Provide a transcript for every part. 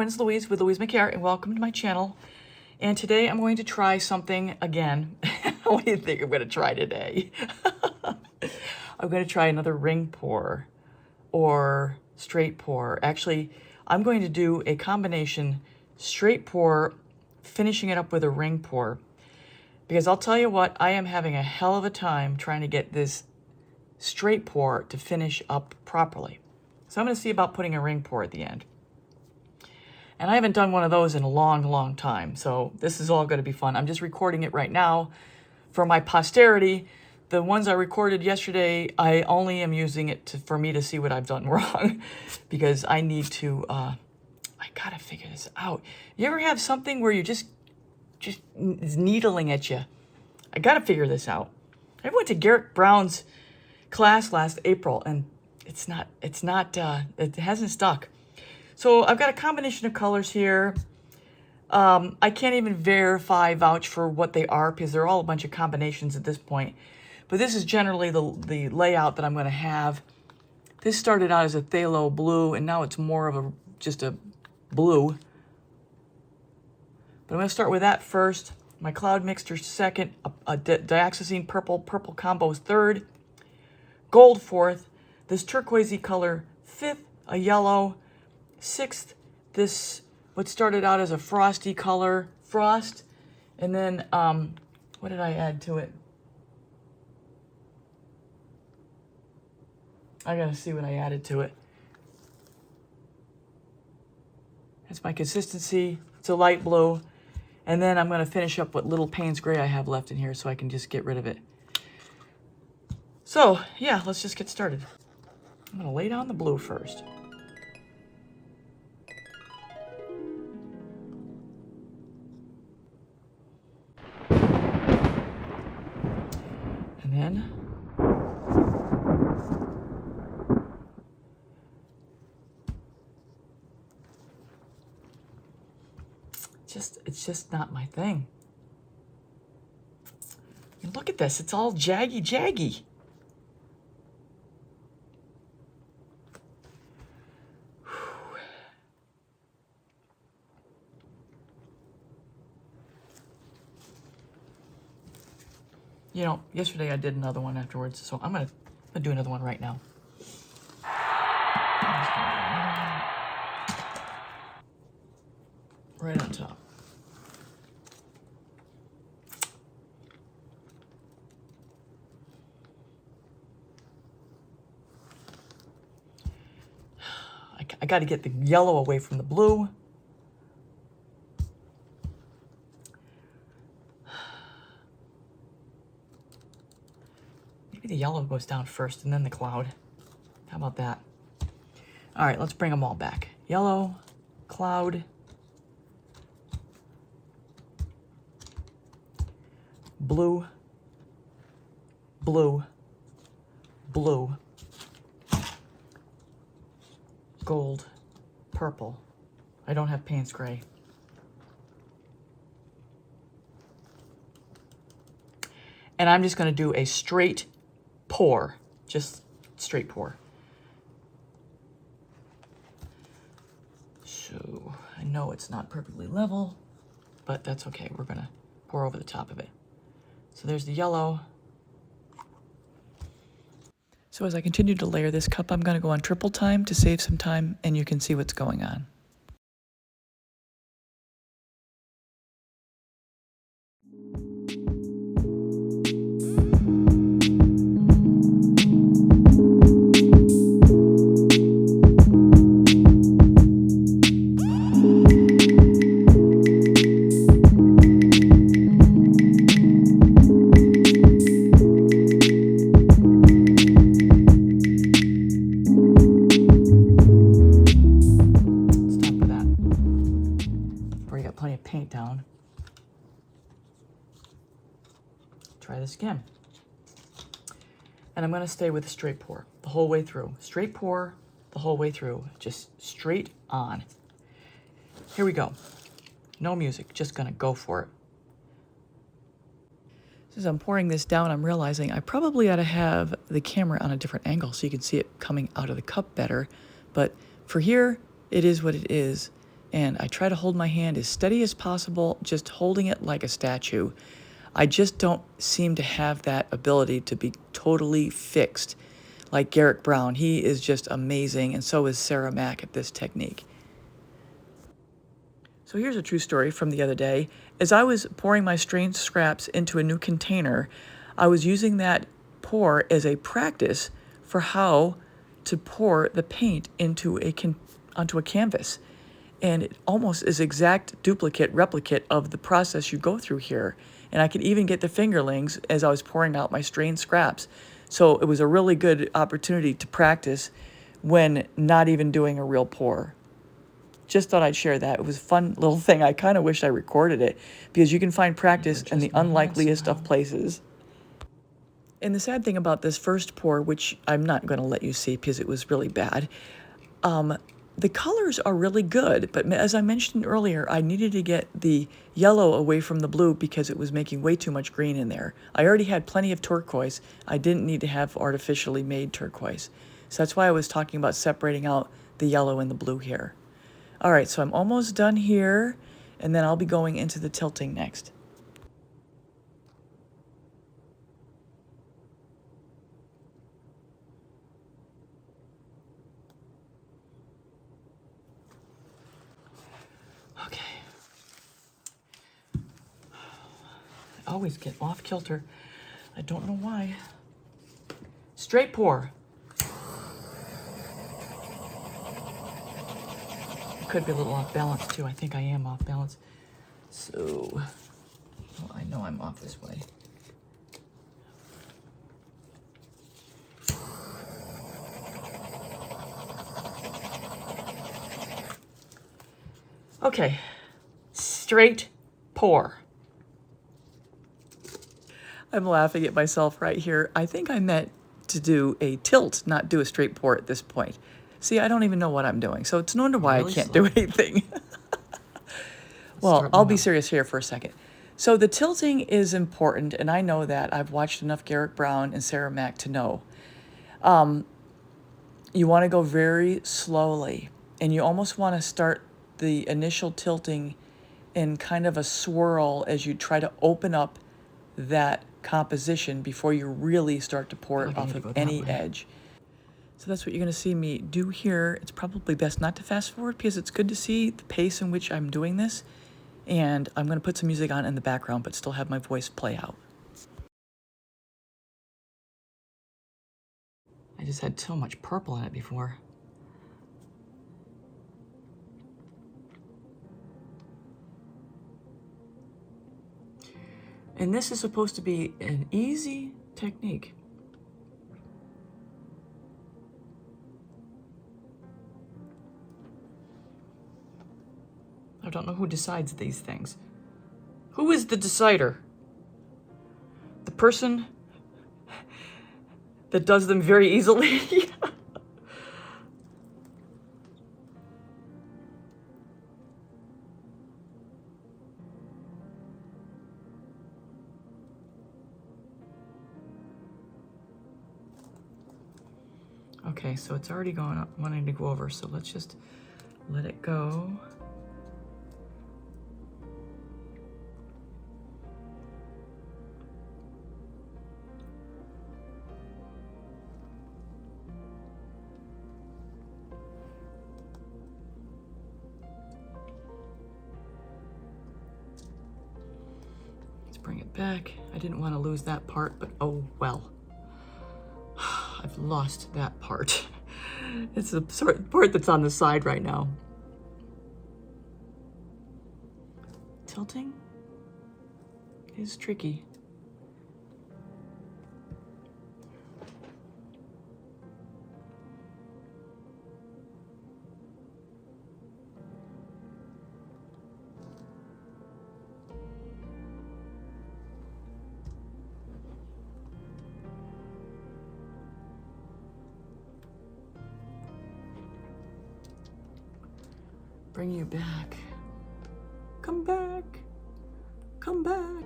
friend's Louise with Louise McCare, and welcome to my channel. And today I'm going to try something again. What do you think I'm going to try today? I'm going to try another ring pour or straight pour. Actually, I'm going to do a combination straight pour, finishing it up with a ring pour. Because I'll tell you what, I am having a hell of a time trying to get this straight pour to finish up properly. So I'm going to see about putting a ring pour at the end. And I haven't done one of those in a long, long time. So this is all going to be fun. I'm just recording it right now for my posterity. The ones I recorded yesterday, I only am using it for me to see what I've done wrong. Because I need to, I got to figure this out. You ever have something where you just is needling at you? I got to figure this out. I went to Garrett Brown's class last April, and it hasn't stuck. So I've got a combination of colors here. I can't even vouch for what they are because they're all a bunch of combinations at this point. But this is generally the layout that I'm going to have. This started out as a phthalo blue, and now it's more of just a blue. But I'm going to start with that first. My cloud mixture second, a dioxazine purple combo third, gold fourth, this turquoisey color fifth, a yellow sixth, this what started out as a frosty color, frost, and then what did I add to it? I gotta see what I added to it. That's my consistency. It's a light blue. And then I'm gonna finish up what little Payne's gray I have left in here so I can just get rid of it. So yeah, let's just get started. I'm gonna lay down the blue first. And then it's just not my thing. And look at this, it's all jaggy. You know, yesterday I did another one afterwards, so I'm gonna do another one right now. Right on top. I got to get the yellow away from the blue. Maybe the yellow goes down first and then the cloud. How about that? All right, let's bring them all back. Yellow, cloud, blue, blue, blue, gold, purple. I don't have Payne's gray. And I'm just going to do a straight pour, just straight pour. So I know it's not perfectly level, but that's okay. We're going to pour over the top of it. So there's the yellow. So as I continue to layer this cup, I'm going to go on triple time to save some time, and you can see what's going on. Paint down. Try this again. And I'm going to stay with a straight pour the whole way through. Straight pour the whole way through. Just straight on. Here we go. No music. Just going to go for it. As I'm pouring this down, I'm realizing I probably ought to have the camera on a different angle so you can see it coming out of the cup better. But for here, it is what it is. and I try to hold my hand as steady as possible, just holding it like a statue. I just don't seem to have that ability to be totally fixed like Garrick Brown. He is just amazing, and so is Sarah Mack at this technique. So here's a true story from the other day. As I was pouring my strained scraps into a new container, I was using that pour as a practice for how to pour the paint into onto a canvas. And it almost is exact replicate of the process you go through here. And I could even get the fingerlings as I was pouring out my strained scraps. So it was a really good opportunity to practice when not even doing a real pour. Just thought I'd share that. It was a fun little thing. I kind of wish I recorded it because you can find practice in the unlikeliest of places. And the sad thing about this first pour, which I'm not going to let you see because it was really bad, the colors are really good, but as I mentioned earlier, I needed to get the yellow away from the blue because it was making way too much green in there. I already had plenty of turquoise. I didn't need to have artificially made turquoise. So that's why I was talking about separating out the yellow and the blue here. All right, so I'm almost done here, and then I'll be going into the tilting next. Okay. I always get off kilter. I don't know why. Straight pour. Could be a little off balance too. I think I am off balance. So, well, I know I'm off this way. Okay, straight pour. I'm laughing at myself right here. I think I meant to do a tilt, not do a straight pour at this point. See, I don't even know what I'm doing, so it's no wonder why I can't do anything. Well, I'll be serious here for a second. So the tilting is important, and I know that. I've watched enough Garrick Brown and Sarah Mack to know. You want to go very slowly, and you almost want to start the initial tilting in kind of a swirl as you try to open up that composition before you really start to pour it off of any edge. So that's what you're going to see me do here. It's probably best not to fast forward because it's good to see the pace in which I'm doing this. And I'm going to put some music on in the background, but still have my voice play out. I just had so much purple in it before. And this is supposed to be an easy technique. I don't know who decides these things. Who is the decider? The person that does them very easily? Okay, so it's already wanting to go over, so let's just let it go. Bring it back. I didn't want to lose that part, but oh well. I've lost that part. It's the part that's on the side right now. Tilting is tricky. Bring you back. Come back. Come back.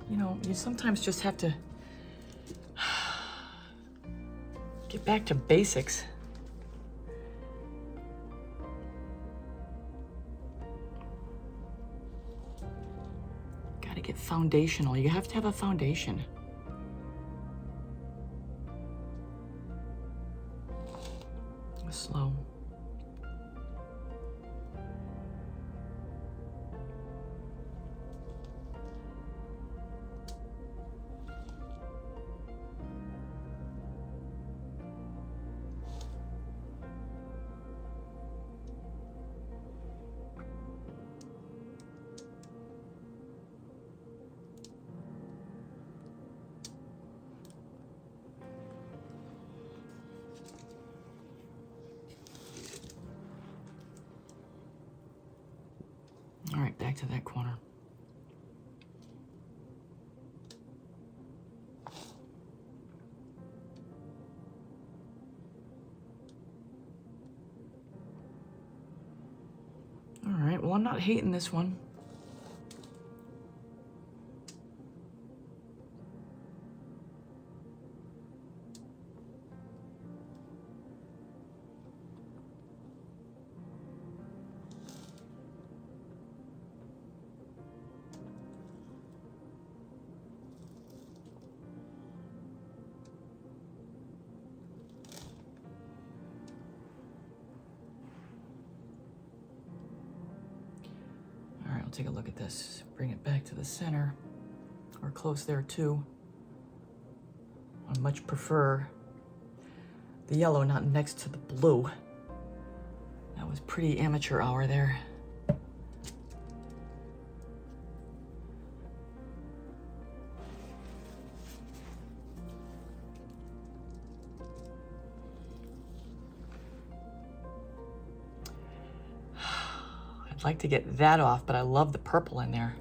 You know, you sometimes just have to Get back to basics. Gotta get foundational. You have to have a foundation. Slow. All right, back to that corner. All right, well, I'm not hating this one. Take a look at this. Bring it back to the center, or close there too. I much prefer the yellow not next to the blue. That was pretty amateur hour there. I'd like to get that off, but I love the purple in there.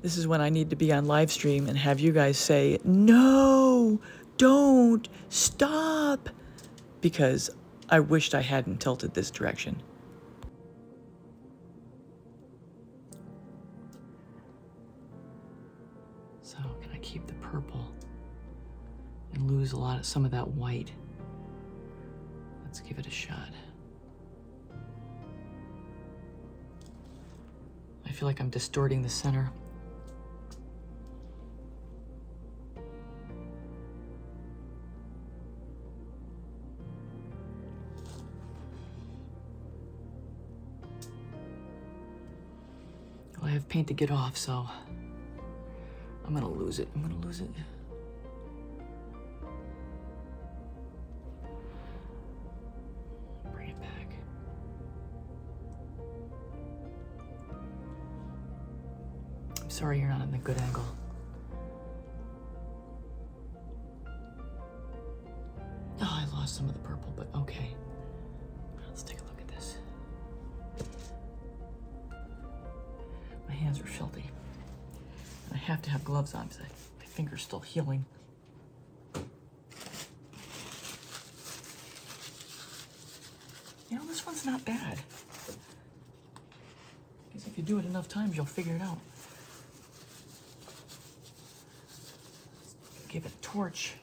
This is when I need to be on live stream and have you guys say, no, don't, stop, because I wished I hadn't tilted this direction. So can I keep the purple and lose some of that white? Let's give it a shot. I feel like I'm distorting the center. Well, I have paint to get off, so I'm gonna lose it. Bring it back. I'm sorry you're not in the good angle. Oh, I lost some of the purple, but okay. Let's take a look at this. My hands are filthy. I have to have gloves on because my finger's still healing. You know, this one's not bad. Because if you do it enough times, you'll figure it out. Give it a torch.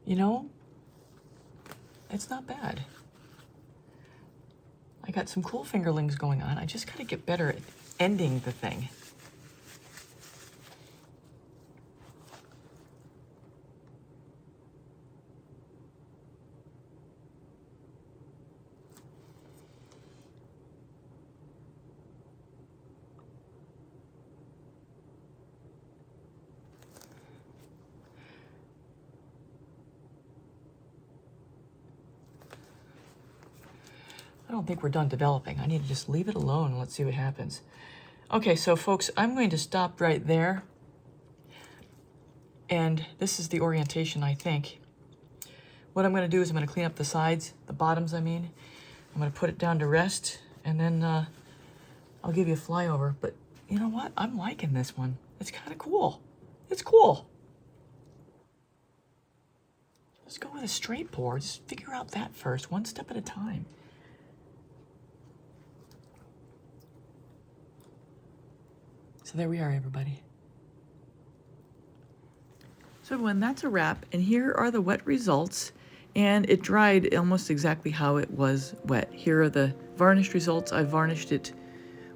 You know, it's not bad. I got some cool fingerlings going on. I just gotta get better at ending the thing. don't think we're done developing. I need to just leave it alone and let's see what happens. Okay, so folks, I'm going to stop right there. And this is the orientation, I think. What I'm going to do is I'm going to clean up the sides, the bottoms, I mean. I'm going to put it down to rest, and then I'll give you a flyover. But you know what? I'm liking this one. It's kind of cool. It's cool. Let's go with a straight pour. Just figure out that first, one step at a time. So there we are, everybody. So everyone, that's a wrap, and here are the wet results. And it dried almost exactly how it was wet. Here are the varnished results. I varnished it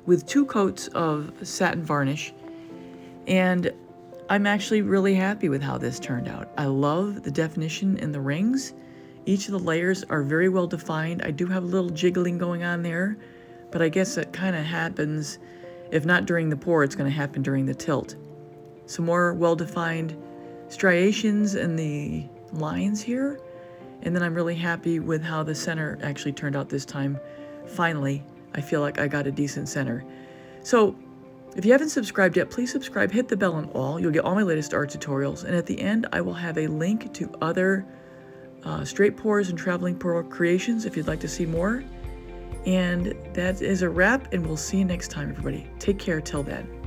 with 2 coats of satin varnish, and I'm actually really happy with how this turned out. I love the definition in the rings. Each of the layers are very well defined. I do have a little jiggling going on there, but I guess it kind of happens, if not during the pour, it's going to happen during the tilt. Some more well-defined striations in the lines here. And then I'm really happy with how the center actually turned out this time. Finally, I feel like I got a decent center. So if you haven't subscribed yet, please subscribe, hit the bell on all. You'll get all my latest art tutorials. And at the end, I will have a link to other straight pours and traveling pour creations if you'd like to see more. And that is a wrap, and we'll see you next time, everybody. Take care till then.